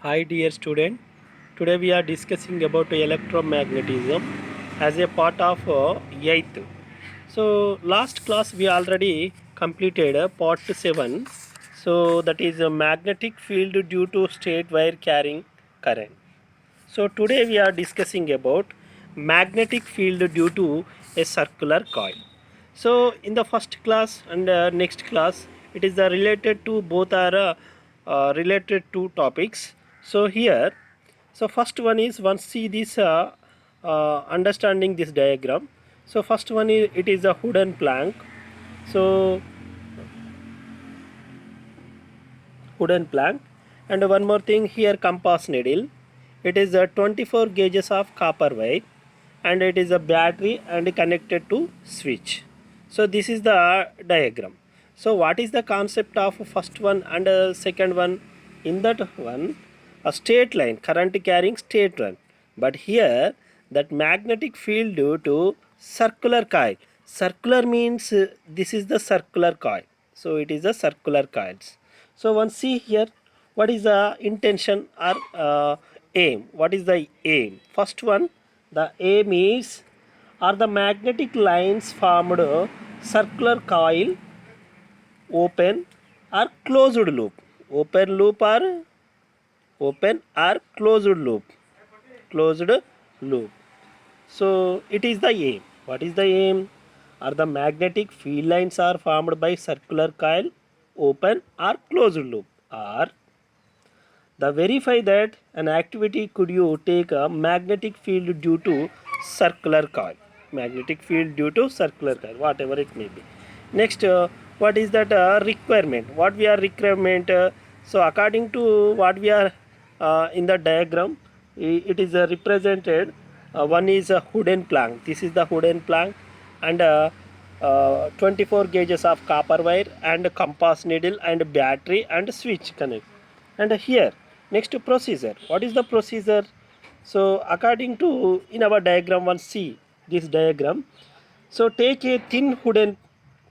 Hi dear student, today we are discussing about electromagnetism as a part of 8th. So last class we already completed part 7. So that is a magnetic field due to straight wire carrying current. So today we are discussing about magnetic field due to a circular coil. So in the first class and next class, it is related to both are related to topics. So here, so first one is once see this understanding this diagram. So first one is it is a wooden plank. So wooden plank, and one more thing here, compass needle. It is a 24 gauges of copper wire, and it is a battery and connected to switch. So this is the diagram. So what is the concept of first one and second one? In that one, a straight line, current carrying straight line, but here that magnetic field due to circular coil. Circular means this is the circular coil, so it is a circular coils. So once see here, what is the intention or aim? What is the aim? First one, the aim is are the magnetic lines formed circular coil open or closed loop. Open or closed loop. Closed loop. So it is the aim. What is the aim? Are the magnetic field lines are formed by circular coil open or closed loop, or the verify that an activity could you take a magnetic field due to circular coil. Magnetic field due to circular coil, whatever it may be. Next, what is that requirement? What we are requirement? So according to what we are in the diagram, it is represented. One is a wooden plank. This is the wooden plank, and 24 gauges of copper wire and compass needle and battery and switch connect. And here next procedure, what is the procedure? So according to in our diagram, one see this diagram. So take a thin wooden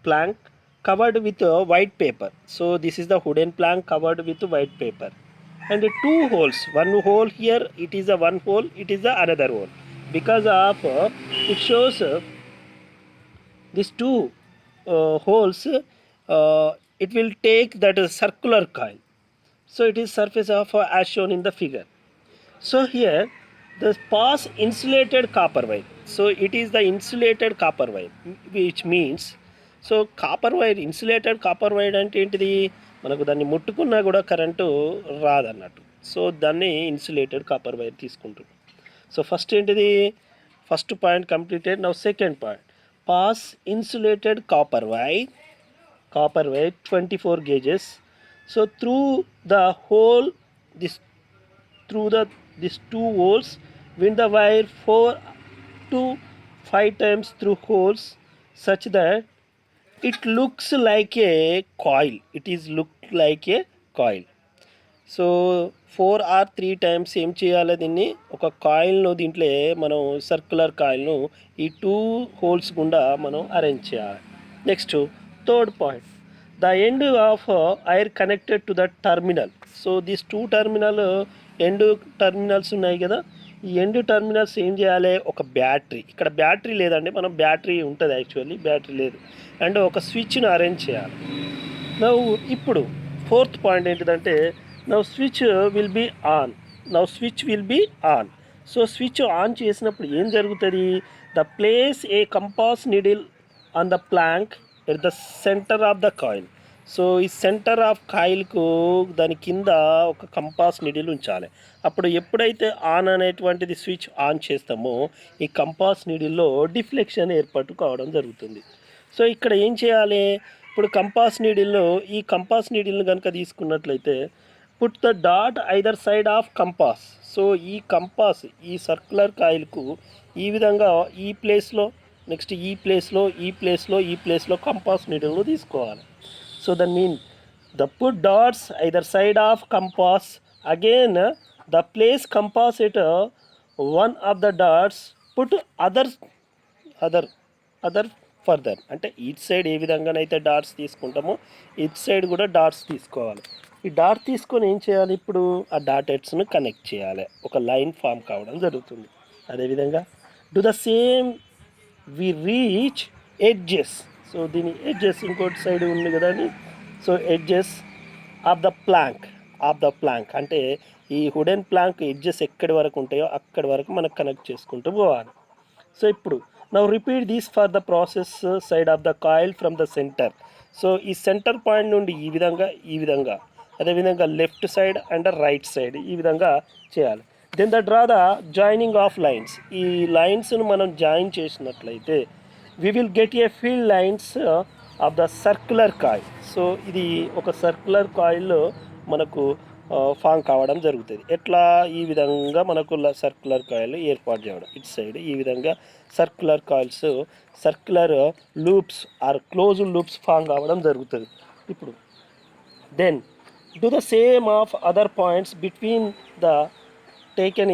plank covered with a white paper. So this is the wooden plank covered with white paper, and two holes, one hole here, it is a one hole, it is the another hole, because of it shows these two holes, it will take that circular coil. So it is surface of as shown in the figure. So here the pass insulated copper wire. So it is the insulated copper wire, which means, so copper wire, insulated copper wire అంటే ఏంటిది, మనకు దాన్ని ముట్టుకున్నా కూడా current రాదన్నట్టు. So దాన్ని insulated copper wire తీసుకుంటాం. So first ఏంటిది, first point completed. Now second point, pass insulated copper wire 24 gauges. So this through the these two holes, wind the wire 4 to 5 times through holes, such that it looks like a coil. It is look like a coil. So 4 or 3 times ఏం చేయాలి, దీన్ని ఒక కాయిల్ను దీంట్లో మనం circular కాయిల్ను ఈ two holes గుండా మనం అరేంజ్ చేయాలి. Next third point, the end of wire connected to the terminal. So this two terminal end terminals ఉన్నాయి కదా, ఈ ఎండ్ టర్మినల్స్ ఏం చేయాలి, ఒక బ్యాటరీ, ఇక్కడ బ్యాటరీ లేదండి, మనం బ్యాటరీ ఉంటుంది యాక్చువల్లీ, బ్యాటరీ లేదు, అండ్ ఒక స్విచ్ను అరేంజ్ చేయాలి. ఇప్పుడు ఫోర్త్ పాయింట్ ఏంటిదంటే, switch will be on. So switch on చేసినప్పుడు ఏం జరుగుతుంది, the place a compass needle on the plank at the centre of the coil. So ఈ సెంటర్ ఆఫ్ కాయిల్కు దాని కింద ఒక కంపాస్ నీడిల్ ఉంచాలి. అప్పుడు ఎప్పుడైతే ఆన్ అనేటువంటిది స్విచ్ ఆన్ చేస్తామో ఈ కంపాస్ నీడిల్లో డిఫ్లెక్షన్ ఏర్పాటు కావడం జరుగుతుంది. సో ఇక్కడ ఏం చేయాలి, ఇప్పుడు కంపాస్ నీడిల్లో ఈ కంపాస్ నీడిల్ని కనుక తీసుకున్నట్లయితే, put the dot either side of compass. So ఈ కంపాస్ ఈ సర్క్యులర్ కాయిల్కు ఈ విధంగా ఈ ప్లేస్లో, నెక్స్ట్ ఈ ప్లేస్లో కంపాస్ నీడిల్ను తీసుకోవాలి. So that mean the put dots either side of compass, again the place compass at one of the dots, put other further. అంటే ఈచ్ సైడ్ ఏ విధంగానైతే డాట్స్ తీసుకుంటామో ఈచ్ సైడ్ కూడా డాట్స్ తీసుకోవాలి. ఈ డాట్ తీసుకొని ఏం చేయాలి, ఇప్పుడు ఆ డాట్ హెడ్స్ను కనెక్ట్ చేయాలి, ఒక లైన్ ఫామ్ కావడం జరుగుతుంది. అదేవిధంగా do the same we reach edges. So దీని ఎడ్జెస్ ఇంకోటి సైడ్ ఉంది కదండి. So edges of the plank అంటే ఈ వుడెన్ ప్లాంక్ ఎడ్జెస్ ఎక్కడి వరకు ఉంటాయో అక్కడి వరకు మనకు కనెక్ట్ చేసుకుంటూ పోవాలి. సో ఇప్పుడు now repeat this for the process side of the coil from the centre. So ఈ సెంటర్ పాయింట్ నుండి ఈ విధంగా అదేవిధంగా left side and right side ఈ విధంగా చేయాలి. Then the draw the joining of lines. ఈ లైన్స్ను మనం జాయిన్ చేసినట్లయితే we will get a field lines of the circular coil. So ఇది ఒక సర్క్యులర్ కాయిల్ మనకు ఫామ్ కావడం జరుగుతుంది. ఎట్లా, ఈ విధంగా మనకు సర్క్యులర్ కాయిల్ ఏర్పాటు చేయడం, ఇటు సైడ్ ఈ విధంగా circular coils, circular loops or closed loops form కావడం జరుగుతుంది. ఇప్పుడు then do the same of other points between the taken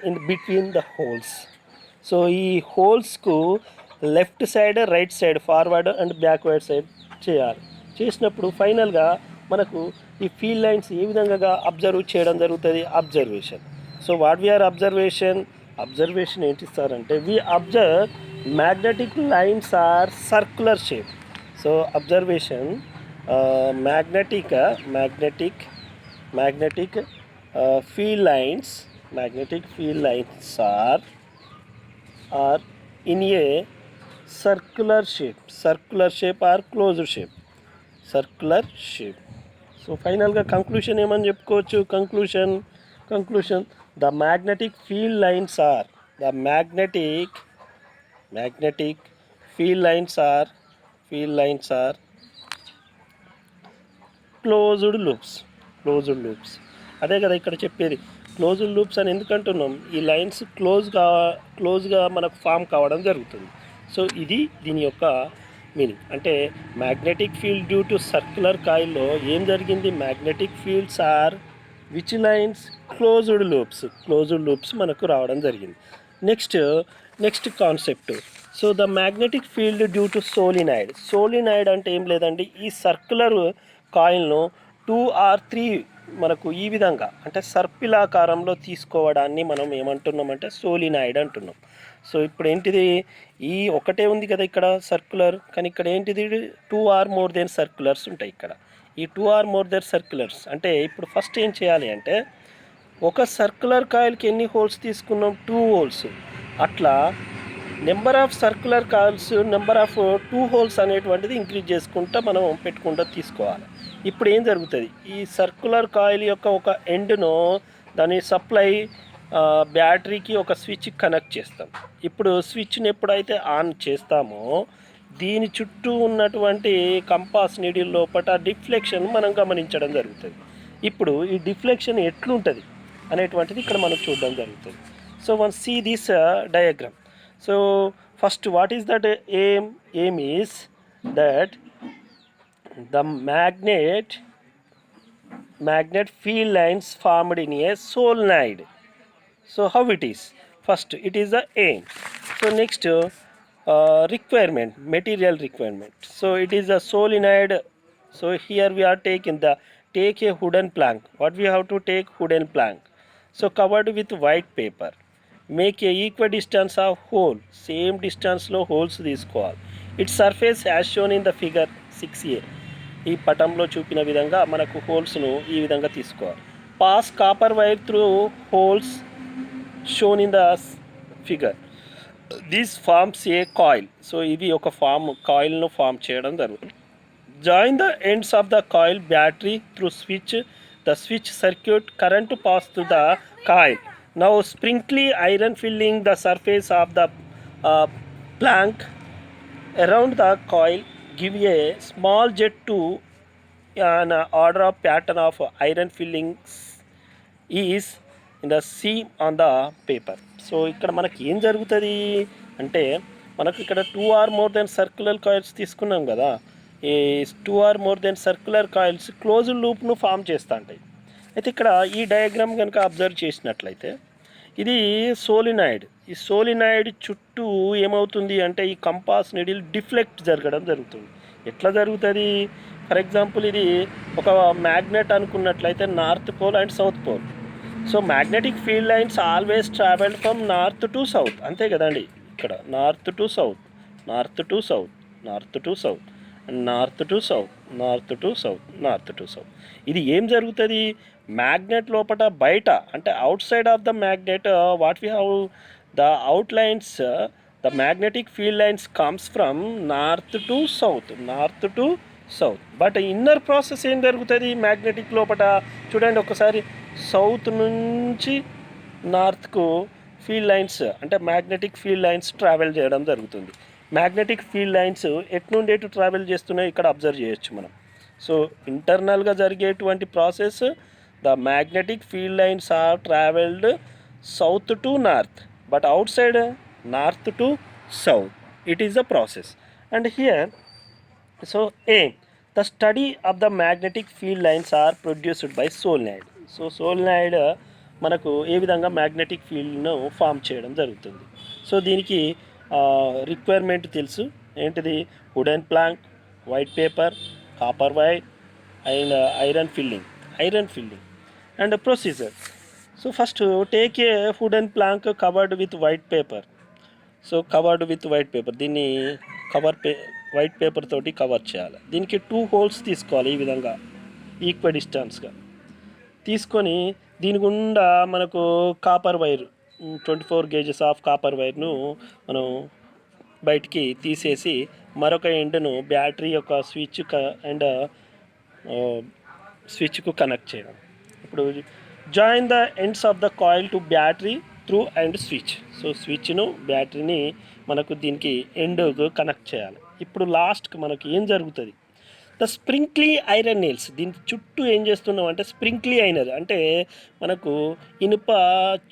in between the holes. So ఈ హోల్స్కు left side right side forward and backward side చేయాలి. చేసినప్పుడు ఫైనల్గా మనకు ఈ ఫీల్డ్ లైన్స్ ఏ విధంగా అబ్జర్వ్ చేయడం జరుగుతుంది, observation. So what we are observation ఏంటి సార్ అంటే we observe magnetic lines are circular shape. So observation magnetic field lines are in a circular shape or closed shape. So final ga conclusion ఏమని చెప్పుకోవచ్చు, conclusion the magnetic field lines are closed loops. అదే కదా ఇక్కడ చెప్పేది, closed loops అని ఎందుకంటున్నాం, ఈ lines క్లోజ్గా మనకు ఫామ్ కావడం జరుగుతుంది. సో ఇది దీని యొక్క మీనింగ్. అంటే magnetic field due to circular కాయిల్లో ఏం జరిగింది, magnetic fields are which lines, closed loops మనకు రావడం జరిగింది. Next concept. So the magnetic field due to solenoid అంటే ఏం లేదండి, ఈ సర్క్యులర్ కాయిల్ను 2 or 3 మనకు ఈ విధంగా అంటే సర్పిలాకారంలో తీసుకోవడాన్ని మనం ఏమంటున్నామంటే సోలినాయిడ్ అంటున్నాం. సో ఇప్పుడు ఏంటిది, ఈ ఒకటే ఉంది కదా ఇక్కడ సర్క్యులర్, కానీ ఇక్కడ ఏంటిది 2 or more than సర్క్యులర్స్ ఉంటాయి. ఇక్కడ ఈ 2 or more than సర్క్యులర్స్ అంటే ఇప్పుడు ఫస్ట్ ఏం చేయాలి అంటే ఒక సర్క్యులర్ కాయిల్కి ఎన్ని హోల్స్ తీసుకున్నాం, 2 హోల్స్. అట్లా number of circular coils, number of 2 holes అనేటువంటిది ఇంక్రీజ్ చేసుకుంటూ మనం పెట్టుకుంటూ తీసుకోవాలి. ఇప్పుడు ఏం జరుగుతుంది, ఈ సర్క్యులర్ కాయిల్ యొక్క ఒక ఎండ్ను దాని సప్లై బ్యాటరీకి ఒక స్విచ్ కనెక్ట్ చేస్తాం. ఇప్పుడు స్విచ్ని ఎప్పుడైతే ఆన్ చేస్తామో దీని చుట్టూ ఉన్నటువంటి కంపాస్ నీడిల్ లోపల డిఫ్లెక్షన్ మనం గమనించడం జరుగుతుంది. ఇప్పుడు ఈ డిఫ్లెక్షన్ ఎట్లుంటుంది అనేటువంటిది ఇక్కడ మనం చూడడం జరుగుతుంది. So one see this diagram. So first what is that aim is that the magnet field lines formed in a solenoid. So how it is, first it is the aim. So next material requirement. So it is a solenoid. So here we are take a wooden plank. What we have to take, wooden plank. So covered with white paper. Make a equidistance of hole, same distance లో holes తీసుకోవాలి. It surface as shown in the figure 6a. ఈ పటంలో చూపిన విధంగా మనకు హోల్స్ను ఈ విధంగా తీసుకోవాలి. Pass copper wire through holes shown in the figure. This forms a coil. So ఇది ఒక కాయిల్ను ఫామ్ చేయడం జరుగుతుంది. Join the ends of the coil battery through switch. The switch circuit current pass through the coil. Now sprinkle iron filling the surface of the plank around the coil. Give a small jet to an order of pattern of iron fillings is in the seam on the paper. So ఇక్కడ మనకి ఏం జరుగుతుంది అంటే మనకు ఇక్కడ 2 or more than circular coils తీసుకున్నాం కదా. ఈ 2 or more than circular coils closed లూప్ను ఫామ్ చేస్తూ ఉంటాయి. అయితే ఇక్కడ ఈ డయాగ్రామ్ కనుక అబ్జర్వ్ చేసినట్లయితే ఇది సోలినాయిడ్. ఈ సోలినాయిడ్ చుట్టూ ఏమవుతుంది అంటే ఈ కంపాస్ నీడిల్ డిఫ్లెక్ట్ జరగడం జరుగుతుంది. ఎట్లా జరుగుతుంది, ఫర్ ఎగ్జాంపుల్ ఇది ఒక మ్యాగ్నెట్ అనుకున్నట్లయితే north pole and south pole. So magnetic field lines always travelled from north to south, అంతే కదండి. ఇక్కడ north to south, north to south, north to south, north to south, north to south, north to south. ఇది ఏం జరుగుతుంది, magnet లోపల బయట అంటే outside of the magnet what we have the out lines, the magnetic field lines comes from north to south, north to south. But inner process ఏం జరుగుతుంది magnetic లోపల చూడండి ఒకసారి, సౌత్ నుంచి నార్త్కు ఫీల్డ్ లైన్స్ అంటే మ్యాగ్నెటిక్ ఫీల్డ్ లైన్స్ ట్రావెల్ చేయడం జరుగుతుంది. Magnetic field lines ఎటు నుండి ఎటు ట్రావెల్ చేస్తున్నాయి ఇక్కడ అబ్జర్వ్ చేయొచ్చు మనం. సో ఇంటర్నల్గా జరిగేటువంటి process, the magnetic field lines are travelled south to north, but outside north to south. It is the process. And here so aim, the study of the magnetic field lines are produced by solenoid. So solenoid మనకు ఏ విధంగా magnetic ఫీల్డ్ను form చేయడం జరుగుతుంది. So దీనికి requirement తెలుసు ఏంటిది, wooden plank, white paper, copper wire and iron filling and procedure. So first take a wooden plank covered with white paper. So covered with white paper, దీన్ని white paper తోటి cover చేయాలి. దీనికి 2 holes తీసుకోవాలి ఈ విధంగా equal డిస్టెన్స్గా తీసుకొని దీని గుండా మనకు copper wire 24 gauges of copper వైర్ను మనం బయటికి తీసేసి మరొక ఎండ్ను బ్యాటరీ యొక్క స్విచ్కు కనెక్ట్ చేయడం. ఇప్పుడు join the ends of the coil to battery through and switch. So స్విచ్ను బ్యాటరీని మనకు దీనికి ఎండ్కు కనెక్ట్ చేయాలి. ఇప్పుడు లాస్ట్కి మనకి ఏం జరుగుతుంది, ద స్ప్రింక్లీ ఐరన్ నెయిల్స్, దీని చుట్టూ ఏం చేస్తున్నాం అంటే స్ప్రింక్లీ ఐరన్ అంటే మనకు ఇనుప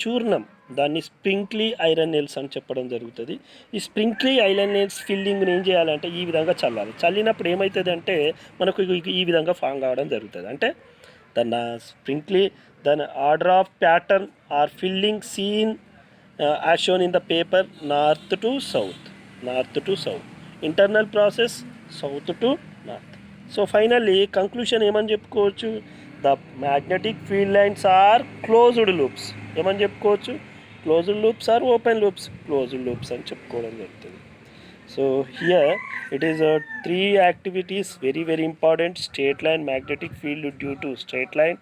చూర్ణం, దాన్ని స్ప్రింక్లీ ఐరన్ నెయిల్స్ అని చెప్పడం జరుగుతుంది. ఈ స్ప్రింక్లీ ఐరన్ నెయిల్స్ ఫిల్లింగ్ని ఏం చేయాలంటే ఈ విధంగా చల్లాలి. చల్లినప్పుడు ఏమవుతుంది అంటే మనకు ఈ విధంగా ఫామ్ కావడం జరుగుతుంది. అంటే దాన్ని స్ప్రింక్లీ దాని order of pattern or filling seen as shown in the paper north to south, north to south, internal process south to north. So finally conclusion ఏమని చెప్పుకోవచ్చు, the magnetic field lines are closed loops. ఏమని చెప్పుకోవచ్చు, closed loops or open loops, closed loops అని చెప్పుకోవడం జరుగుతుంది. So here it is 3 activities very important. Straight line magnetic field due to straight line,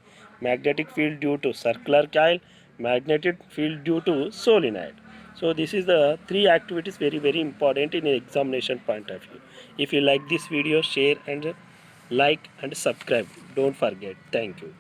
magnetic field due to circular coil, magnetic field due to solenoid. So this is the 3 activities very important in examination point of view. If you like this video, share and like and subscribe, don't forget. Thank you.